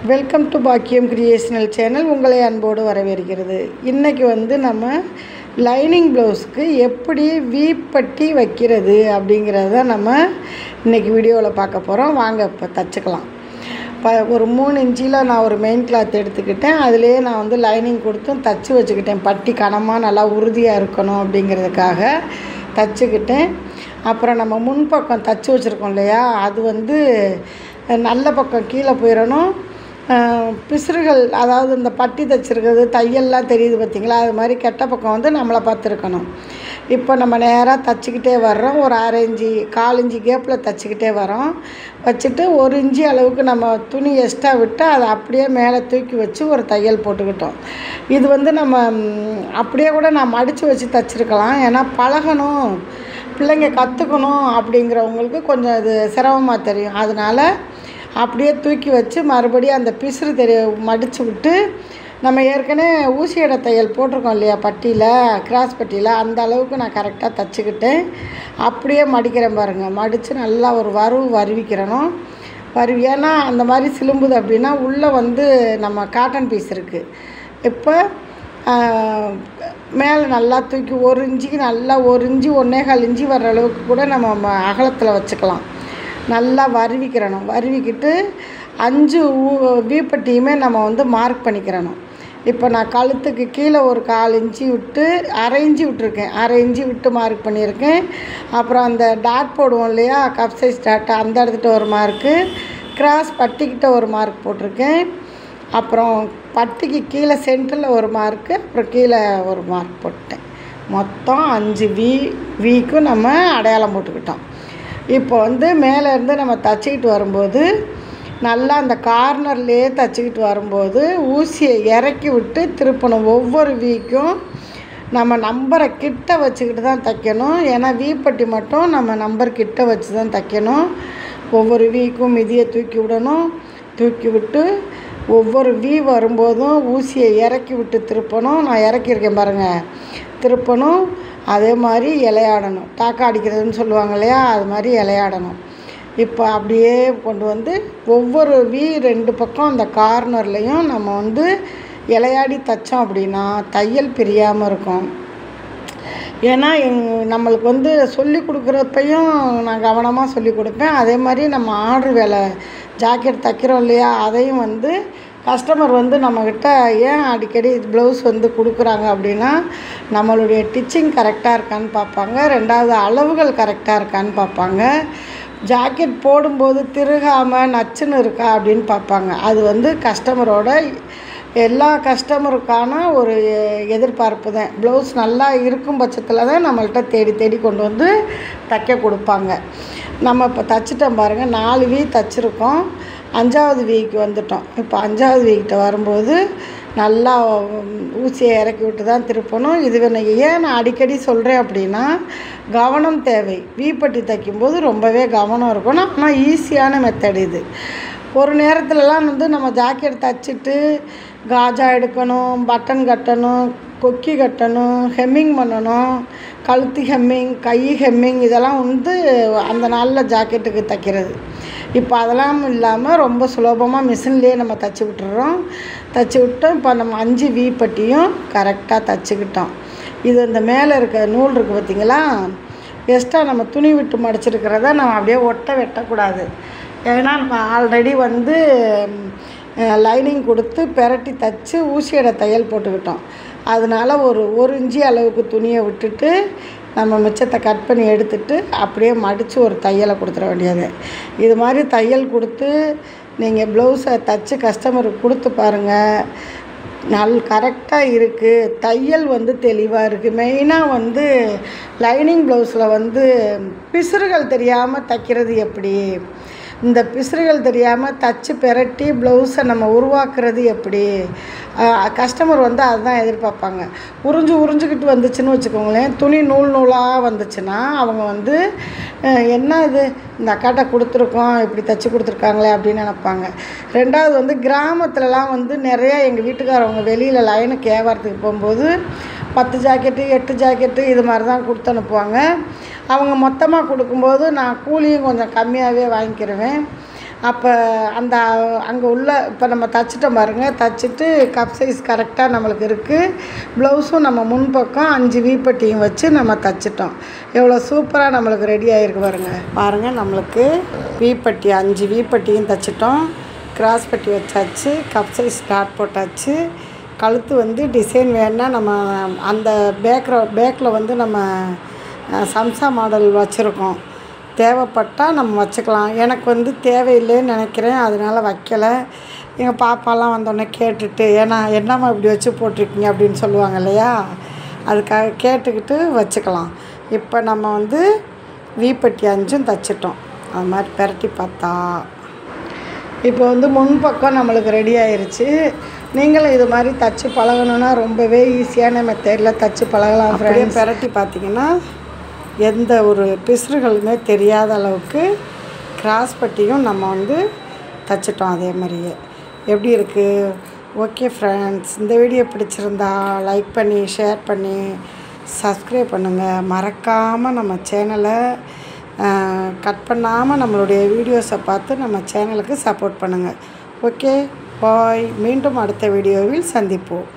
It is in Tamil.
வெல்கம் டு பாக்கியம் கிரியேஷனல் சேனல். உங்களை அன்போடு வரவேற்கிறது. இன்றைக்கி நம்ம லைனிங் ப்ளவுஸுக்கு எப்படி வீப்பட்டி வைக்கிறது அப்படிங்கிறத நம்ம இன்றைக்கி வீடியோவில் பார்க்க போகிறோம். வாங்க இப்போ தச்சுக்கலாம். ஒரு 3 இன்ச்சில் நான் ஒரு மெயின் கிளாத் எடுத்துக்கிட்டேன். அதிலேயே நான் லைனிங் கொடுத்தும் தச்சு வச்சுக்கிட்டேன். பட்டி கனமாக நல்லா உறுதியாக இருக்கணும் அப்படிங்கிறதுக்காக தச்சுக்கிட்டேன். அப்புறம் நம்ம முன்பக்கம் தச்சு வச்சுருக்கோம் இல்லையா, அது நல்ல பக்கம் கீழே போயிடணும். பிசுறுகள், அதாவது இந்த பட்டி தைச்சிருக்கிறது தையல்லாம் தெரியுது பார்த்திங்களா, அது மாதிரி கெட்ட பக்கம் நம்மளை பார்த்துருக்கணும். இப்போ நம்ம நேராக தச்சுக்கிட்டே வர்றோம். ஒரு 1/2 இன்ச்சு 1/4 இன்ச்சு கேப்பில் தச்சுக்கிட்டே வரோம். வச்சுட்டு 1 இன்ச்சு அளவுக்கு நம்ம துணி எக்ஸ்ட்ரா விட்டு அதை அப்படியே மேலே தூக்கி வச்சு ஒரு தையல் போட்டுக்கிட்டோம். இது நம்ம அப்படியே கூட நான் மடித்து வச்சு தச்சுருக்கலாம். ஏன்னா பழகணும், பிள்ளைங்க கற்றுக்கணும் அப்படிங்கிறவங்களுக்கு கொஞ்சம் இது சிரமமாக தெரியும். அதனால் அப்படியே தூக்கி வச்சு மறுபடியும் அந்த பிசுறு மடித்து விட்டு, நம்ம ஏற்கனவே ஊசியடை தையல் போட்டிருக்கோம் இல்லையா பட்டியில், கிராஸ் பட்டியில், அந்த அளவுக்கு நான் கரெக்டாக தச்சுக்கிட்டேன். அப்படியே மடிக்கிறேன் பாருங்கள். மடித்து நல்லா ஒரு வருவிக்கிறணும். ஏன்னா அந்த மாதிரி சிலும்புது அப்படின்னா உள்ளே நம்ம காட்டன் பீஸ் இருக்குது. இப்போ மேலே நல்லா தூக்கி 1 இன்ச்சுக்கு நல்லா 1 இன்ச்சு 1.25 இன்ச்சு வர்ற அளவுக்கு கூட நம்ம அகலத்தில் வச்சுக்கலாம். நல்லா வருவிக்கிறணும். வருவிக்கிட்டு 5 வீப்பட்டியுமே நம்ம மார்க் பண்ணிக்கிறணும். இப்போ நான் கழுத்துக்கு கீழே ஒரு 1/4 இன்ச்சு விட்டு 1/2 இன்ச்சு விட்டுருக்கேன். 1/2 இன்ச்சு விட்டு மார்க் பண்ணியிருக்கேன். அப்புறம் அந்த டாட் போடுவோம் இல்லையா, கப் சைஸ் டாட், அந்த இடத்துட்ட ஒரு மார்க்கு, கிராஸ் பட்டிக்கிட்ட ஒரு மார்க் போட்டிருக்கேன். அப்புறம் பட்டிக்கு கீழே சென்டரில் ஒரு மார்க்கு, அப்புறம் கீழே ஒரு மார்க் போட்டேன். மொத்தம் 5 வீக்கும் நம்ம அடையாளம் போட்டுக்கிட்டோம். இப்போ மேலேருந்து நம்ம தச்சுக்கிட்டு வரும்போது நல்லா அந்த கார்னர்லேயே தச்சுக்கிட்டு வரும்போது ஊசியை இறக்கி விட்டு திருப்பணும். ஒவ்வொரு வீக்கும் நம்ம நம்பரை கிட்ட வச்சுக்கிட்டு தான் தைக்கணும். ஏன்னா வீப்பட்டி மட்டும் நம்ம நம்பர் கிட்ட வச்சு தான் தைக்கணும். ஒவ்வொரு வீக்கும் மிதியை தூக்கி விடணும். தூக்கி விட்டு ஒவ்வொரு வரும்போதும் ஊசியை இறக்கி விட்டு திருப்பணும். நான் இறக்கியிருக்கேன் பாருங்கள், திருப்பணும். அதே மாதிரி இலையாடணும். டாக்கா அடிக்கிறதுன்னு சொல்லுவாங்க இல்லையா, அது மாதிரி இலையாடணும். இப்போ அப்படியே கொண்டு ஒவ்வொரு 2 பக்கம் அந்த கார்னர்லேயும் நம்ம இலையாடி தைச்சோம் அப்படின்னா தையல் பிரியாமல் இருக்கும். ஏன்னா நம்மளுக்கு சொல்லி கொடுக்குறப்பையும் நான் கவனமாக சொல்லி கொடுப்பேன். அதே மாதிரி நம்ம ஆர்டர் வேலை ஜாக்கெட் தைக்கிறோம் இல்லையா, அதையும் கஸ்டமர் நம்மக்கிட்ட ஏன் அடிக்கடி ப்ளவுஸ் கொடுக்குறாங்க அப்படின்னா, நம்மளுடைய டிச்சிங் கரெக்டாக இருக்கான்னு பார்ப்பாங்க. 2வது அளவுகள் கரெக்டாக இருக்கான்னு பார்ப்பாங்க. ஜாக்கெட் போடும்போது திருகாமல் நச்சுன்னு இருக்கா அப்படின்னு பார்ப்பாங்க. அது கஸ்டமரோட எல்லா கஸ்டமருக்கான ஒரு எதிர்பார்ப்பு தான். ப்ளவுஸ் நல்லா இருக்கும் பட்சத்தில் தான் நம்மள்கிட்ட தேடி தேடி கொண்டு தைக்க கொடுப்பாங்க. நம்ம இப்போ தச்சுட்டோம் பாருங்கள். 4 வீ தச்சுருக்கோம். 5வது வீக்கு வந்துட்டோம். இப்போ 5வது வீக்கிட்ட வரும்போது நல்லா ஊசியை இறக்கி விட்டு தான் திருப்பணும். இது ஏன் நான் அடிக்கடி சொல்கிறேன் அப்படின்னா, கவனம் தேவை. வீப்பட்டி தைக்கும்போது ரொம்பவே கவனம் இருக்கணும். ஆனால் ஈஸியான மெத்தட் இது. ஒரு நேரத்துலலாம் நம்ம ஜாக்கெட் தைச்சிட்டு காஜா எடுக்கணும், பட்டன் கட்டணும், கொக்கி கட்டணும், ஹெம்மிங் பண்ணணும், கழுத்து ஹெம்மிங், கை ஹெம்மிங், இதெல்லாம் அந்த நாளில் ஜாக்கெட்டுக்கு தைக்கிறது. இப்போ அதெல்லாம் இல்லாமல் ரொம்ப சுலபமாக மிஷின்லேயே நம்ம தைச்சி விட்டுறோம். தைச்சி விட்டோம். இப்போ நம்ம 5 வீப்பட்டியும் கரெக்டாக தைச்சிக்கிட்டோம். இது இந்த மேலே இருக்க நூல் இருக்குது பார்த்திங்களா, எக்ஸ்ட்ரா நம்ம துணி விட்டு மடிச்சிருக்கிறத நம்ம அப்படியே வெட்டக்கூடாது. ஏன்னா நம்ம ஆல்ரெடி லைனிங் கொடுத்து பெரட்டி தைச்சி ஊசியடை தையல் போட்டுக்கிட்டோம். அதனால் ஒரு இன்ச்சி அளவுக்கு துணியை விட்டுட்டு நம்ம மிச்சத்தை கட் பண்ணி எடுத்துட்டு அப்படியே மடித்து ஒரு தையலை கொடுத்துட வேண்டியது. இது மாதிரி தையல் கொடுத்து நீங்கள் ப்ளவுஸை தைச்சி கஸ்டமருக்கு கொடுத்து பாருங்கள். கரெக்டாக இருக்குது. தையல் தெளிவாக இருக்குது. மெயினாக லைனிங் ப்ளவுஸில் பிசுறுகள் தெரியாமல் தைக்கிறது எப்படி, இந்த பிசுறுகள் தெரியாமல் தச்சு பெரட்டி ப்ளவுஸை நம்ம உருவாக்குறது எப்படி, கஸ்டமர் அதுதான் எதிர்பார்ப்பாங்க. உறிஞ்சிக்கிட்டு வந்துச்சுன்னு வச்சுக்கோங்களேன், துணி நூலாக வந்துச்சுன்னா அவங்க என்ன இது இந்த அக்காட்ட கொடுத்துருக்கோம், இப்படி தைச்சி கொடுத்துருக்காங்களே அப்படின்னு நினப்பாங்க. 2வது கிராமத்துலலாம் நிறையா எங்கள் வீட்டுக்காரவங்க வெளியில் லைனுக்கு வியாபாரத்துக்கு போகும்போது 10 ஜாக்கெட்டு 8 ஜாக்கெட்டு இது மாதிரி தான் கொடுத்து அனுப்புவாங்க. அவங்க மொத்தமாக கொடுக்கும்போது நான் கூலியும் கொஞ்சம் கம்மியாகவே வாங்கிக்கிடுவேன். அப்போ அந்த அங்கே உள்ள இப்போ நம்ம தைச்சிட்டோம் பாருங்கள், தைச்சிட்டு கப் சைஸ் கரெக்டாக நம்மளுக்கு இருக்குது. ப்ளவுஸும் நம்ம முன்பக்கம் 5 வீப்பட்டியும் வச்சு நம்ம தைச்சிட்டோம். எவ்வளோ சூப்பராக நம்மளுக்கு ரெடி ஆகிருக்கு பாருங்கள். நம்மளுக்கு வீப்பட்டி 5 வீப்பட்டியும் தைச்சிட்டோம். கிராஸ் பட்டி வச்சாச்சு, கப் சைஸ் டாட் போட்டாச்சு. கழுத்து வந்து டிசைன் வேணுன்னா நம்ம அந்த பேக்கில் வந்து நம்ம சம்சா மாடல் வச்சுருக்கோம். தேவைப்பட்டால் நம்ம வச்சுக்கலாம். எனக்கு வந்து தேவையில்லைன்னு நினைக்கிறேன், அதனால் வைக்கலை. எங்கள் பாப்பாலாம் வந்தோடனே கேட்டுட்டு, ஏன்னா என்னம்மா இப்படி வச்சு போட்டிருக்கீங்க அப்படின்னு சொல்லுவாங்க இல்லையா, அதுக்காக கேட்டுக்கிட்டு வச்சுக்கலாம். இப்போ நம்ம வந்து வீப்பட்டி 5ம் தைச்சிட்டோம். அது மாதிரி பெரட்டி பார்த்தா இப்போ வந்து முன்பக்கம் நம்மளுக்கு ரெடி ஆயிடுச்சு. நீங்களும் இது மாதிரி தைச்சி பழகணுன்னா ரொம்பவே ஈஸியான மெத்தடில் தைச்சி பழகலாம். அப்படியே பெரட்டி பார்த்திங்கன்னா எந்த ஒரு பிசுறுகளுமே தெரியாத அளவுக்கு கிராஸ் பட்டியும் நம்ம வந்து தைச்சிட்டோம். அதே மாதிரியே எப்படி இருக்குது? ஓகே ஃப்ரெண்ட்ஸ், இந்த வீடியோ பிடிச்சிருந்தா லைக் பண்ணி ஷேர் பண்ணி சப்ஸ்கிரைப் பண்ணுங்கள். மறக்காமல் நம்ம சேனலை கட் பண்ணாமல் நம்மளுடைய வீடியோஸை பார்த்து நம்ம சேனலுக்கு சப்போர்ட் பண்ணுங்கள். ஓகே, பாய். மீண்டும் அடுத்த வீடியோவில் சந்திப்போம்.